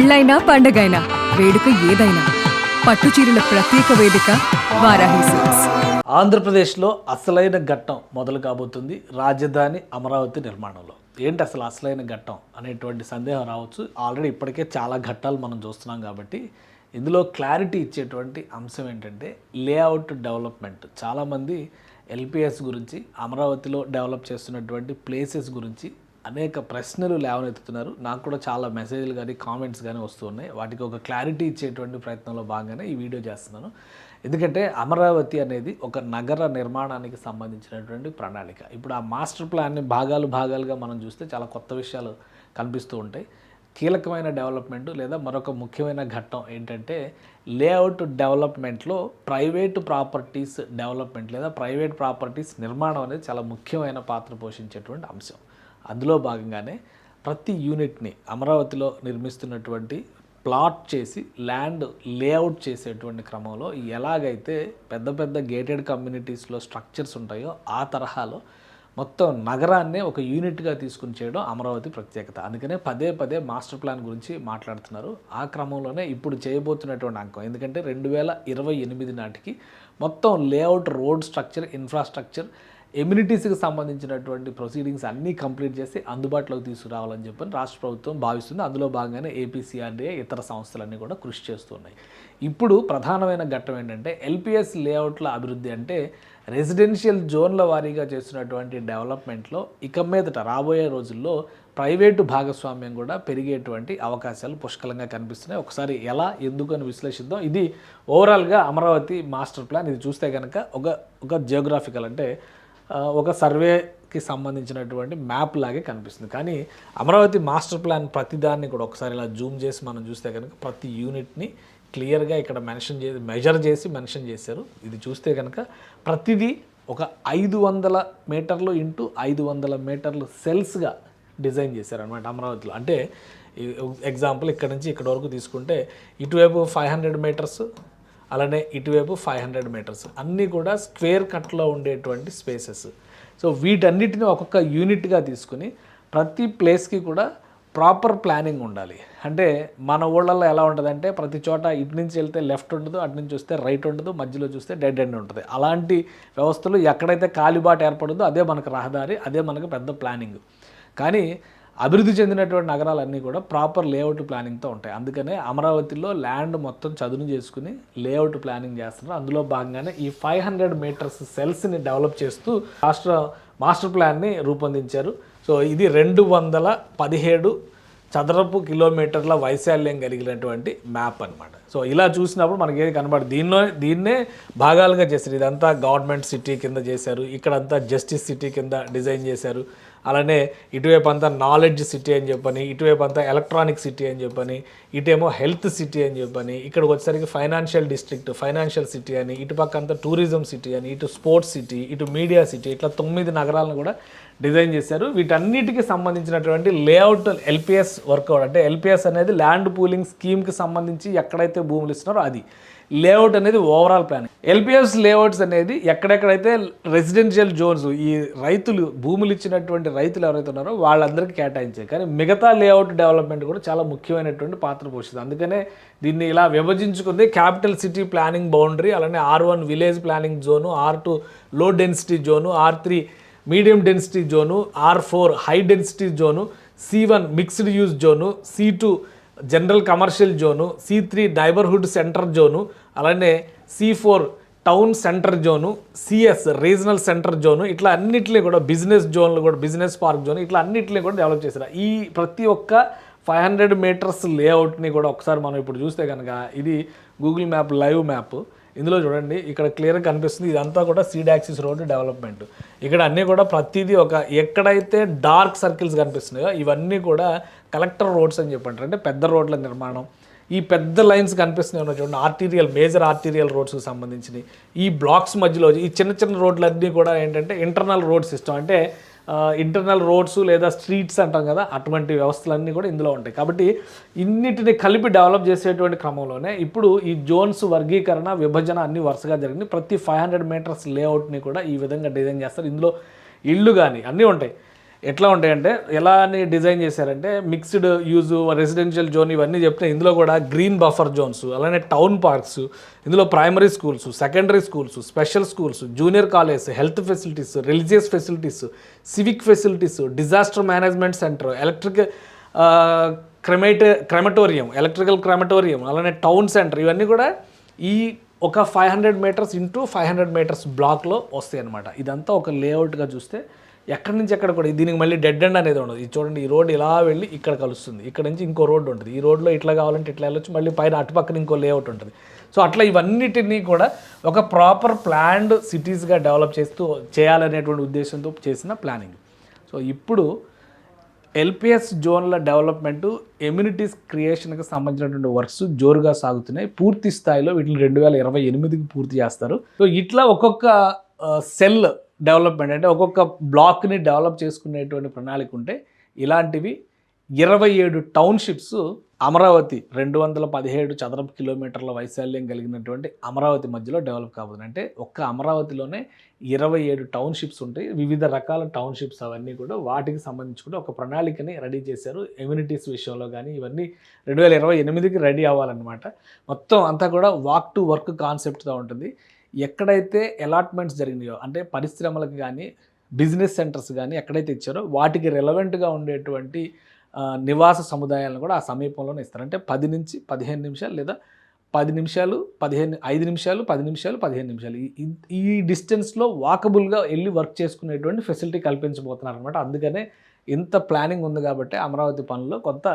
పెళ్ళైనా పండగైనా వేడుక ఏదైనా పట్టుచీరల ప్రత్యేక వేదిక వారాహి సిల్క్స్. ఆంధ్రప్రదేశ్లో అసలైన ఘట్టం మొదలు కాబోతుంది రాజధాని అమరావతి నిర్మాణంలో. ఏంటి అసలు అసలైన ఘట్టం అనేటువంటి సందేహం రావచ్చు. ఆల్రెడీ ఇప్పటికే చాలా ఘట్టాలు మనం చూస్తున్నాం కాబట్టి ఇందులో క్లారిటీ ఇచ్చేటువంటి అంశం ఏంటంటే లేఅవుట్ డెవలప్మెంట్. చాలామంది ఎల్పిఎస్ గురించి, అమరావతిలో డెవలప్ చేస్తున్నటువంటి ప్లేసెస్ గురించి అనేక ప్రశ్నలు లేవనెత్తుతున్నారు. నాకు కూడా చాలా మెసేజ్లు కానీ కామెంట్స్ కానీ వస్తున్నాయి. వాటికి ఒక క్లారిటీ ఇచ్చేటువంటి ప్రయత్నంలో భాగంగానే ఈ వీడియో చేస్తున్నాను. ఎందుకంటే అమరావతి అనేది ఒక నగర నిర్మాణానికి సంబంధించినటువంటి ప్రణాళిక. ఇప్పుడు ఆ మాస్టర్ ప్లాన్ని భాగాలుగా మనం చూస్తే చాలా కొత్త విషయాలు కనిపిస్తూ ఉంటాయి. కీలకమైన డెవలప్మెంట్ లేదా మరొక ముఖ్యమైన ఘట్టం ఏంటంటే లేఅవుట్ డెవలప్మెంట్లో ప్రైవేట్ ప్రాపర్టీస్ డెవలప్మెంట్ లేదా ప్రైవేట్ ప్రాపర్టీస్ నిర్మాణం అనేది చాలా ముఖ్యమైన పాత్ర పోషించేటువంటి అంశం. అందులో భాగంగానే ప్రతి యూనిట్ని అమరావతిలో నిర్మిస్తున్నటువంటి ప్లాట్ చేసి ల్యాండ్ లేఅవుట్ చేసేటువంటి క్రమంలో ఎలాగైతే పెద్ద పెద్ద గేటెడ్ కమ్యూనిటీస్లో స్ట్రక్చర్స్ ఉంటాయో ఆ తరహాలో మొత్తం నగరాన్నే ఒక యూనిట్గా తీసుకుని చేయడం అమరావతి ప్రత్యేకత. అందుకనే పదే మాస్టర్ ప్లాన్ గురించి మాట్లాడుతున్నారు. ఆ క్రమంలోనే ఇప్పుడు చేయబోతున్నటువంటి అంకం, ఎందుకంటే 2028 నాటికి మొత్తం లేఅవుట్, రోడ్ స్ట్రక్చర్, ఇన్ఫ్రాస్ట్రక్చర్, ఎమ్యూనిటీస్కి సంబంధించినటువంటి ప్రొసీడింగ్స్ అన్నీ కంప్లీట్ చేసి అందుబాటులోకి తీసుకురావాలని చెప్పని రాష్ట్ర ప్రభుత్వం భావిస్తుంది. అందులో భాగంగానే ఏపీసీఆర్డీఏ ఇతర సంస్థలన్నీ కూడా కృషి చేస్తున్నాయి. ఇప్పుడు ప్రధానమైన ఘట్టం ఏంటంటే ఎల్పిఎస్ లేఅవుట్ల అభివృద్ధి. అంటే రెసిడెన్షియల్ జోన్ల వారీగా చేస్తున్నటువంటి డెవలప్మెంట్లో ఇక మీదట రాబోయే రోజుల్లో ప్రైవేటు భాగస్వామ్యం కూడా పెరిగేటువంటి అవకాశాలు పుష్కలంగా కనిపిస్తున్నాయి. ఒకసారి ఎలా, ఎందుకు అని విశ్లేషిద్దాం. ఇది ఓవరాల్గా అమరావతి మాస్టర్ ప్లాన్. ఇది చూస్తే కనుక ఒక జియోగ్రాఫికల్ అంటే ఒక సర్వేకి సంబంధించినటువంటి మ్యాప్ లాగే కనిపిస్తుంది. కానీ అమరావతి మాస్టర్ ప్లాన్ ప్రతిదాన్ని కూడా ఒకసారి ఇలా జూమ్ చేసి మనం చూస్తే కనుక ప్రతి యూనిట్ని క్లియర్గా ఇక్కడ మెజర్ చేసి మెన్షన్ చేశారు. ఇది చూస్తే కనుక ప్రతిదీ ఒక 500 మీటర్లు ఇంటూ 500 మీటర్లు సెల్స్గా డిజైన్ చేశారు అనమాట అమరావతిలో. అంటే ఎగ్జాంపుల్ ఇక్కడ నుంచి ఇక్కడ వరకు తీసుకుంటే ఇటువైపు 500 మీటర్స్, అలానే ఇటువైపు 500 మీటర్స్, అన్నీ కూడా స్క్వేర్ కట్లో ఉండేటువంటి స్పేసెస్. సో వీటన్నిటిని ఒక్కొక్క యూనిట్గా తీసుకుని ప్రతి ప్లేస్కి కూడా ప్రాపర్ ప్లానింగ్ ఉండాలి. అంటే మన ఊళ్ళల్లో ఎలా ఉంటుందంటే ప్రతి చోట ఇటు నుంచి వెళ్తే లెఫ్ట్ ఉండదు, అటు నుంచి చూస్తే రైట్ ఉండదు, మధ్యలో చూస్తే డెడ్ ఎండ్ ఉంటుంది. అలాంటి వ్యవస్థలు ఎక్కడైతే కాలిబాట ఏర్పడుతుందో అదే మనకు రహదారి, అదే మనకు పెద్ద ప్లానింగ్. కానీ అభివృద్ధి చెందినటువంటి నగరాలన్నీ కూడా ప్రాపర్ లేఅవుట్ ప్లానింగ్తో ఉంటాయి. అందుకనే అమరావతిలో ల్యాండ్ మొత్తం చదును చేసుకుని లేఅవుట్ ప్లానింగ్ చేస్తున్నారు. అందులో భాగంగానే ఈ 500 మీటర్స్ సెల్స్ని డెవలప్ చేస్తూ రాష్ట్ర మాస్టర్ ప్లాన్ని రూపొందించారు. సో ఇది 217 చదరపు కిలోమీటర్ల వైశాల్యం కలిగినటువంటి మ్యాప్ అనమాట. సో ఇలా చూసినప్పుడు మనకి ఏది కనబడదు. దీన్నే భాగాలుగా చేశారు. ఇదంతా గవర్నమెంట్ సిటీ కింద చేశారు, ఇక్కడంతా జస్టిస్ సిటీ కింద డిజైన్ చేశారు. అలానే ఇటువైపు అంతా నాలెడ్జ్ సిటీ అని చెప్పని, ఇటువైపు అంతా ఎలక్ట్రానిక్ సిటీ అని చెప్పని, ఇటేమో హెల్త్ సిటీ అని చెప్పని, ఇక్కడికి వచ్చేసరికి ఫైనాన్షియల్ డిస్ట్రిక్ట్, ఫైనాన్షియల్ సిటీ అని, ఇటుపక్క అంతా టూరిజం సిటీ అని, ఇటు స్పోర్ట్స్ సిటీ, ఇటు మీడియా సిటీ, ఇట్లా 9 నగరాలను కూడా డిజైన్ చేశారు. వీటన్నిటికీ సంబంధించినటువంటి లేఅవుట్ ఎల్పిఎస్ వర్కౌట్. అంటే ఎల్పిఎస్ అనేది ల్యాండ్ పూలింగ్ స్కీమ్కి సంబంధించి ఎక్కడైతే భూములు ఇస్తున్నారో అది. లేఅవుట్ అనేది ఓవరాల్ ప్లాన్. ఎల్పిఎస్ లేఅవుట్స్ అనేది ఎక్కడెక్కడైతే రెసిడెన్షియల్ జోన్స్, ఈ రైతులు భూములు ఇచ్చినటువంటి రైతులు ఎవరైతే ఉన్నారో వాళ్ళందరికీ కేటాయించాయి. కానీ మిగతా లేఅవుట్ డెవలప్మెంట్ కూడా చాలా ముఖ్యమైనటువంటి పాత్ర పోషిస్తుంది. అందుకనే దీన్ని ఇలా విభజించుకుంది. క్యాపిటల్ సిటీ ప్లానింగ్ బౌండరీ, అలానే R1 village planning zone, R2 low density zone, R3 medium density zone, R4 high density zone, C1 mixed use zone, C2 general commercial zone, C3 neighbourhood centre zone, అలానే C4 town centre zone, CS regional centre zone, ఇట్లా అన్నిటినీ కూడా business జోన్లు కూడా, business park zone, ఇట్లా అన్నిటినీ కూడా develop చేశారు. ఈ ప్రతి ఒక్క 500 మీటర్స్ లేఅవుట్ని కూడా ఒకసారి మనం ఇప్పుడు చూస్తే కనుక ఇది గూగుల్ మ్యాప్ లైవ్ మ్యాప్. ఇందులో చూడండి, ఇక్కడ క్లియర్గా కనిపిస్తుంది. ఇదంతా కూడా సీడ్ యాక్సిస్ రోడ్డు డెవలప్మెంట్. ఇక్కడ అన్నీ కూడా ప్రతిదీ ఎక్కడైతే డార్క్ సర్కిల్స్ కనిపిస్తున్నాయో ఇవన్నీ కూడా కలెక్టర్ రోడ్స్ అని చెప్పంటారు. అంటే పెద్ద రోడ్ల నిర్మాణం. ఈ పెద్ద లైన్స్ కనిపిస్తున్నాయి చూడండి, మేజర్ ఆర్టీరియల్ రోడ్స్కి సంబంధించినవి. ఈ బ్లాక్స్ మధ్యలో ఈ చిన్న రోడ్లన్నీ కూడా ఏంటంటే ఇంటర్నల్ రోడ్ సిస్టమ్. అంటే ఇంటర్నల్ రోడ్స్ లేదా స్ట్రీట్స్ అంటాం కదా, అటువంటి వ్యవస్థలన్నీ కూడా ఇందులో ఉంటాయి. కాబట్టి ఇన్నిటిని కలిపి డెవలప్ చేసేటువంటి క్రమంలోనే ఇప్పుడు ఈ జోన్స్ వర్గీకరణ, విభజన అన్ని వరుసగా జరిగింది. ప్రతి 500 మీటర్స్ లేఅవుట్ని కూడా ఈ విధంగా డిజైన్ చేస్తారు. ఇందులో ఇళ్ళు కానీ అన్నీ ఉంటాయి. ఎట్లా ఉంటాయంటే ఎలా అని డిజైన్ చేశారంటే మిక్స్డ్ యూజ్ రెసిడెన్షియల్ జోన్ ఇవన్నీ చెప్తే ఇందులో కూడా గ్రీన్ బఫర్ జోన్స్, అలానే టౌన్ పార్క్స్, ఇందులో primary schools, secondary schools, special schools, junior college, health facilities, religious facilities, civic facilities, disaster management centre, electric electrical crematorium, అలానే టౌన్ సెంటర్, ఇవన్నీ కూడా ఈ ఒక 500 మీటర్స్ ఇంటూ 500 మీటర్స్ బ్లాక్లో వస్తాయి అనమాట. ఇదంతా ఒక లేఅవుట్గా చూస్తే ఎక్కడి నుంచి ఎక్కడ కూడా దీనికి మళ్ళీ డెడ్ ఎండ్ అనేది ఉండదు. ఇది చూడండి, ఈ రోడ్ ఇలా వెళ్ళి ఇక్కడ కలుస్తుంది, ఇక్కడ నుంచి ఇంకో రోడ్డు ఉంటుంది, ఈ రోడ్లో ఇట్లా కావాలంటే ఇట్లా వెళ్ళొచ్చు, మళ్ళీ పైన అటుపక్కన ఇంకో లేఅవుట్ ఉంటుంది. సో అట్లా ఇవన్నిటినీ కూడా ఒక ప్రాపర్ ప్లాన్డ్ సిటీస్గా డెవలప్ చేయాలనేటువంటి ఉద్దేశంతో చేసిన ప్లానింగ్. సో ఇప్పుడు ఎల్పిఎస్ జోన్ల డెవలప్మెంట్, ఎమ్యూనిటీస్ క్రియేషన్కి సంబంధించినటువంటి వర్క్స్ జోరుగా సాగుతున్నాయి. పూర్తి స్థాయిలో వీటిని 2028కి పూర్తి చేస్తారు. సో ఇట్లా ఒక్కొక్క సెల్ డెవలప్మెంట్ అంటే ఒక్కొక్క బ్లాక్ని డెవలప్ చేసుకునేటువంటి ప్రణాళిక ఉంటే ఇలాంటివి 27 టౌన్షిప్స్ అమరావతి 217 చదరపు కిలోమీటర్ల వైశాల్యం కలిగినటువంటి అమరావతి మధ్యలో డెవలప్ కాబోతుంది. అంటే ఒక్క అమరావతిలోనే 27 టౌన్షిప్స్ ఉంటాయి. వివిధ రకాల టౌన్షిప్స్ అవన్నీ కూడా వాటికి సంబంధించి కూడా ఒక ప్రణాళికని రెడీ చేశారు. ఎమ్యూనిటీస్ విషయంలో కానీ ఇవన్నీ 2028కి రెడీ అవ్వాలన్నమాట. మొత్తం అంతా కూడా వాక్ టు వర్క్ కాన్సెప్ట్తో ఉంటుంది. ఎక్కడైతే అలాట్మెంట్స్ జరిగినాయో అంటే పరిశ్రమలకు కానీ బిజినెస్ సెంటర్స్ కానీ ఎక్కడైతే ఇచ్చారో వాటికి రెలవెంట్గా ఉండేటువంటి నివాస సముదాయాలను కూడా ఆ సమీపంలోనే ఇస్తారు. అంటే 10 నుంచి 15 నిమిషాలు లేదా 10 నిమిషాలు 5 నిమిషాలు 10 నిమిషాలు 15 నిమిషాలు ఈ డిస్టెన్స్లో వాకబుల్గా వెళ్ళి వర్క్ చేసుకునేటువంటి ఫెసిలిటీ కల్పించబోతున్నారు అనమాట. అందుకనే ఇంత ప్లానింగ్ ఉంది కాబట్టి అమరావతి పనుల్లో కొంత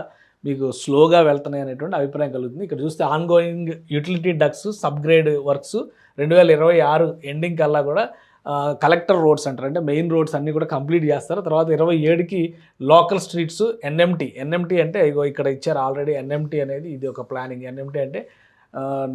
మీకు స్లోగా వెళ్తున్నాయి అనేటువంటి అభిప్రాయం కలుగుతుంది. ఇక్కడ చూస్తే ongoing utility ducts subgrade works 2026 ending కల్లా కూడా కలెక్టర్ రోడ్స్ అంటారు, అంటే మెయిన్ రోడ్స్ అన్నీ కూడా కంప్లీట్ చేస్తారు. తర్వాత 27కి లోకల్ స్ట్రీట్స్ ఎన్ఎంటీ అంటే ఇగో ఇక్కడ ఇచ్చారు ఆల్రెడీ. ఎన్ఎంటీ అనేది ఇది ఒక ప్లానింగ్. ఎన్ఎంటీ అంటే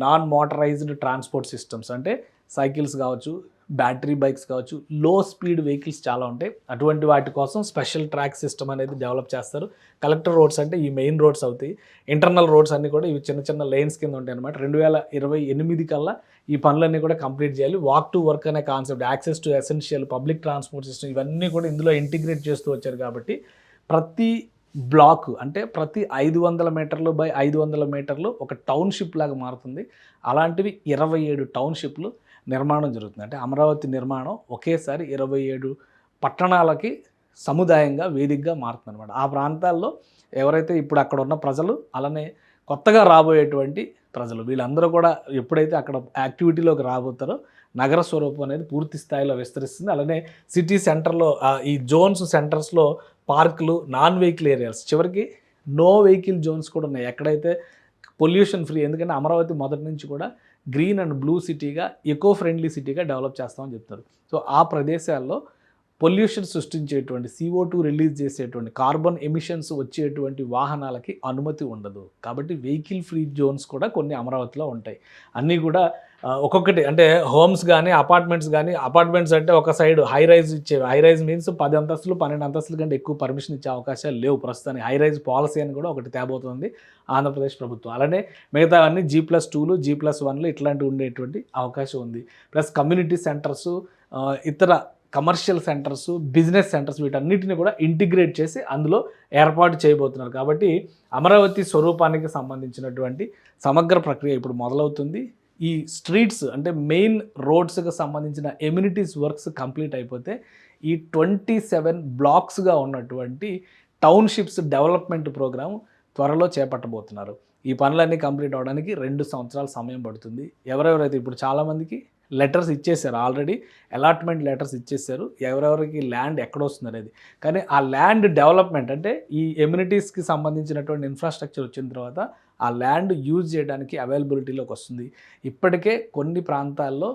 నాన్ మోటరైజ్డ్ ట్రాన్స్పోర్ట్ సిస్టమ్స్, అంటే సైకిల్స్ కావచ్చు, బ్యాటరీ బైక్స్ కావచ్చు, లో స్పీడ్ వెహికల్స్ చాలా ఉంటాయి. అటువంటి వాటి కోసం స్పెషల్ ట్రాక్ సిస్టమ్ అనేది డెవలప్ చేస్తారు. కలెక్టర్ రోడ్స్ అంటే ఈ మెయిన్ రోడ్స్ అవుతాయి. ఇంటర్నల్ రోడ్స్ అన్నీ కూడా ఇవి చిన్న చిన్న లైన్స్ కింద ఉంటాయి అనమాట. 2028 కల్లా ఈ పనులన్నీ కూడా కంప్లీట్ చేయాలి. వాక్ టు వర్క్ అనే concept, access to essential public transport system ఇవన్నీ కూడా ఇందులో ఇంటిగ్రేట్ చేస్తూ వచ్చారు. కాబట్టి ప్రతి బ్లాక్ అంటే ప్రతి 500 మీటర్లు బై 500 మీటర్లు ఒక టౌన్షిప్ లాగా మారుతుంది. అలాంటివి 27 టౌన్షిప్లు నిర్మాణం జరుగుతుంది. అంటే అమరావతి నిర్మాణం ఒకేసారి 27 పట్టణాలకి సముదాయంగా వేదికగా మారుతుంది అనమాట. ఆ ప్రాంతాల్లో ఎవరైతే ఇప్పుడు అక్కడ ఉన్న ప్రజలు, అలానే కొత్తగా రాబోయేటువంటి ప్రజలు, వీళ్ళందరూ కూడా ఎప్పుడైతే అక్కడ యాక్టివిటీలోకి రాబోతారో నగర స్వరూపం అనేది పూర్తి స్థాయిలో విస్తరిస్తుంది. అలానే సిటీ సెంటర్లో ఈ జోన్స్ సెంటర్స్లో పార్కులు, నాన్ వెహికల్ ఏరియాస్, చివరికి నో వెహికల్ జోన్స్ కూడా ఉన్నాయి ఎక్కడైతే పొల్యూషన్ ఫ్రీ. ఎందుకంటే అమరావతి మొదటి నుంచి కూడా గ్రీన్ అండ్ బ్లూ సిటీగా, ఎకో ఫ్రెండ్లీ సిటీగా డెవలప్ చేస్తామని చెప్తారు. సో ఆ ప్రదేశాల్లో పొల్యూషన్ సృష్టించేటువంటి CO2 రిలీజ్ చేసేటువంటి కార్బన్ ఎమిషన్స్ వచ్చేటువంటి వాహనాలకి అనుమతి ఉండదు. కాబట్టి వెహికల్ ఫ్రీ జోన్స్ కూడా కొన్ని అమరావతిలో ఉంటాయి. అన్నీ కూడా ఒక్కొక్కటి అంటే హోమ్స్ కానీ అపార్ట్మెంట్స్ అంటే ఒక సైడ్ హై రైజ్ ఇచ్చేవి. హై రైజ్ మీన్స్ 10 అంతస్తులు 12 అంతస్తుల కంటే ఎక్కువ పర్మిషన్ ఇచ్చే అవకాశాలు లేవు ప్రస్తుతానికి. హై రైజ్ పాలసీ అని కూడా ఒకటి తేబోతుంది ఆంధ్రప్రదేశ్ ప్రభుత్వం. అలానే మిగతా అన్ని G+2లు G+1లు ఇట్లాంటివి ఉండేటువంటి అవకాశం ఉంది. ప్లస్ కమ్యూనిటీ సెంటర్స్, ఇతర కమర్షియల్ సెంటర్స్, బిజినెస్ సెంటర్స్ వీటన్నిటిని కూడా ఇంటిగ్రేట్ చేసి అందులో ఏర్పాటు చేయబోతున్నారు. కాబట్టి అమరావతి స్వరూపానికి సంబంధించినటువంటి సమగ్ర ప్రక్రియ ఇప్పుడు మొదలవుతుంది. ఈ స్ట్రీట్స్ అంటే మెయిన్ రోడ్స్కి సంబంధించిన ఎమ్యూనిటీస్ వర్క్స్ కంప్లీట్ అయిపోతే ఈ 27 బ్లాక్స్గా ఉన్నటువంటి టౌన్షిప్స్ డెవలప్మెంట్ ప్రోగ్రామ్ త్వరలో చేపట్టబోతున్నారు. ఈ పనులన్నీ కంప్లీట్ అవడానికి 2 సంవత్సరాల సమయం పడుతుంది. ఎవరెవరైతే ఇప్పుడు చాలామందికి లెటర్స్ ఇచ్చేసారు, ఆల్రెడీ అలాట్మెంట్ లెటర్స్ ఇచ్చేసారు, ఎవరెవరికి ల్యాండ్ ఎక్కడ వస్తుంది అనేది. కానీ ఆ ల్యాండ్ డెవలప్మెంట్ అంటే ఈ ఎమ్యూనిటీస్కి సంబంధించినటువంటి ఇన్ఫ్రాస్ట్రక్చర్ వచ్చిన తర్వాత ఆ ల్యాండ్ యూజ్ చేయడానికి అవైలబిలిటీలోకి వస్తుంది. ఇప్పటికే కొన్ని ప్రాంతాల్లో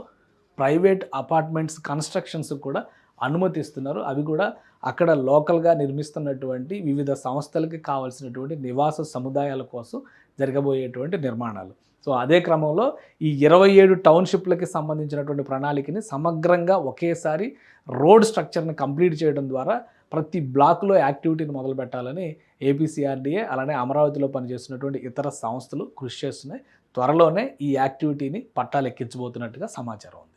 ప్రైవేట్ అపార్ట్మెంట్స్ కన్స్ట్రక్షన్స్ కూడా అనుమతిస్తున్నారు. అవి కూడా అక్కడ లోకల్గా నిర్మిస్తున్నటువంటి వివిధ సంస్థలకి కావాల్సినటువంటి నివాస సముదాయాల కోసం జరగబోయేటువంటి నిర్మాణాలు. సో అదే క్రమంలో ఈ 27 టౌన్షిప్లకి సంబంధించినటువంటి ప్రణాళికని సమగ్రంగా ఒకేసారి రోడ్ స్ట్రక్చర్ని కంప్లీట్ చేయడం ద్వారా ప్రతి బ్లాక్లో యాక్టివిటీని మొదలు పెట్టాలని APCRDA అలానే అమరావతిలో పనిచేస్తున్నటువంటి ఇతర సంస్థలు కృషి చేస్తున్నాయి. త్వరలోనే ఈ యాక్టివిటీని పట్టాలెక్కించబోతున్నట్టుగా సమాచారం ఉంది.